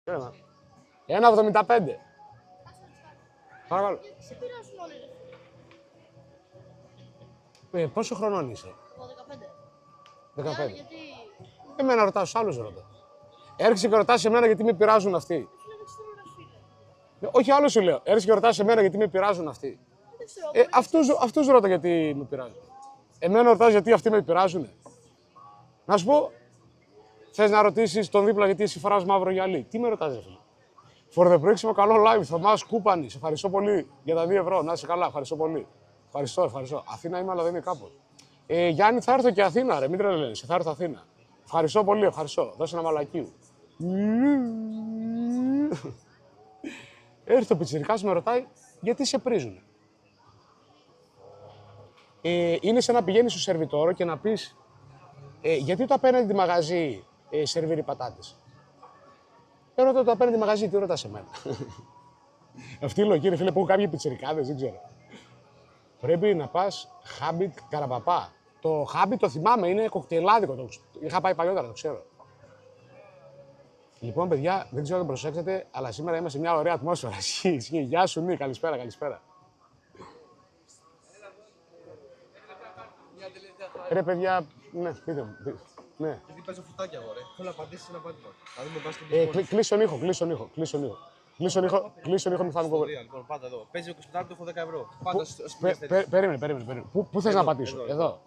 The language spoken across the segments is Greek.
1,75. Παρακαλώ. Σε πειράζουν όλοι, ρε. Πόσο χρονών είσαι? Εγώ 15. 15. Γιατί... Εμένα ρωτάς, τους άλλους ρωτά. Έρχεσαι και ρωτάς εμένα γιατί με πειράζουν αυτοί. Φίλε, δεν ξέρω, ρε φίλε. Όχι, άλλο σου λέω. Έρχεσαι και ρωτάς εμένα γιατί με πειράζουν αυτοί. Δεν ξέρω. Αυτούς ρώτα γιατί με πειράζουν. Εμένα ρωτάς γιατί αυτοί με πειράζουν. Να σου πω, θες να ρωτήσεις τον δίπλα γιατί εσύ φοράς μαύρο γυαλί. Τι με ρωτάς, ρε φίλε? Φορδεπρόξιμο καλό live, Θωμάς Κούπανη. Σε ευχαριστώ πολύ για τα 2 ευρώ. Να είσαι καλά, ευχαριστώ πολύ. Ευχαριστώ. Αθήνα είμαι, αλλά δεν είναι κάπου. Γιάννη, θα έρθω και Αθήνα, ρε. Μην τρελαίνεσαι, θα έρθω Αθήνα. Ευχαριστώ πολύ, ευχαριστώ. Δώσε ένα μαλακίου. Έρχεται ο πιτσιρικάς, με ρωτάει γιατί σε πρίζουνε. Είναι σαν να πηγαίνεις στο σερβιτόρο και να πεις γιατί το απέναντι μαγαζί σερβίρει πατάτες. Ρώτα το απέναντι μαγαζί, τι ρωτάς εμένα. Αυτή η λογική, ρε φίλε, που έχουν κάποιοι πιτσιρικάδες, δεν ξέρω. Πρέπει να πας Χάμπιτ Καραπαπά. Το Χάμπιτ το θυμάμαι, είναι κοκτέιλάδικο. Το είχα πάει παλιότερα, το ξέρω. Λοιπόν, παιδιά, δεν ξέρω αν το προσέξατε, αλλά σήμερα είμαστε σε μια ωραία ατμόσφαιρα. Γεια σου, Νί, καλησπέρα. Ρε, παιδιά, ναι, πείτε μου. Ναι. Γιατί παίζω φωτάκια εγώ, ρε. Θέλω να απαντήσεις ένα απάντημα. Να δούμε μπάσκετ. Κλείσω τον ήχο. Κλείσω τον ήχο, μη φάμε κόβο. Λοιπόν, πάντα εδώ. Παίζει ο 25 του, έχω 10 ευρώ. Περίμενε. Πού θες να πατήσω? Εδώ.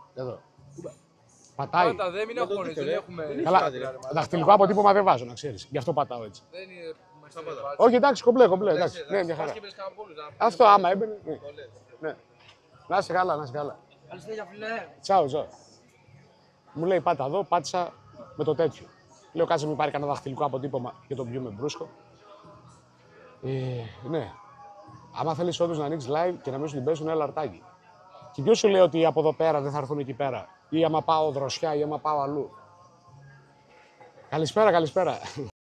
Πατάει. Πάντα δεν μην αγχώνεις, δεν έχουμε... Καλά, δαχτυλικό αποτύπωμα δεν βάζω, να ξέρεις. Γι' αυτό πατάω έτσι. Δεν είναι... Όχι, εντάξει, κομπλέ. Εντάξει, ναι, μια χαρά. Αυτό άμα έμπαινε. Ναι. Να είσαι καλά. Καλησπέρα, φίλε. Τσάου. Μου λέει πάτα εδώ, πάτησα με το τέτοιο. Λέω κάτσε μην πάρει κανένα δαχτυλικό αποτύπωμα και τον πιούμε μπρούσκο. Ναι. Άμα θέλεις όντως να ανοίξεις live και να μην σου την πέσουν, έλα αρτάκι. Και ποιος σου λέει ότι από εδώ πέρα δεν θα έρθουν εκεί πέρα, ή άμα πάω δροσιά ή άμα πάω αλλού. Καλησπέρα.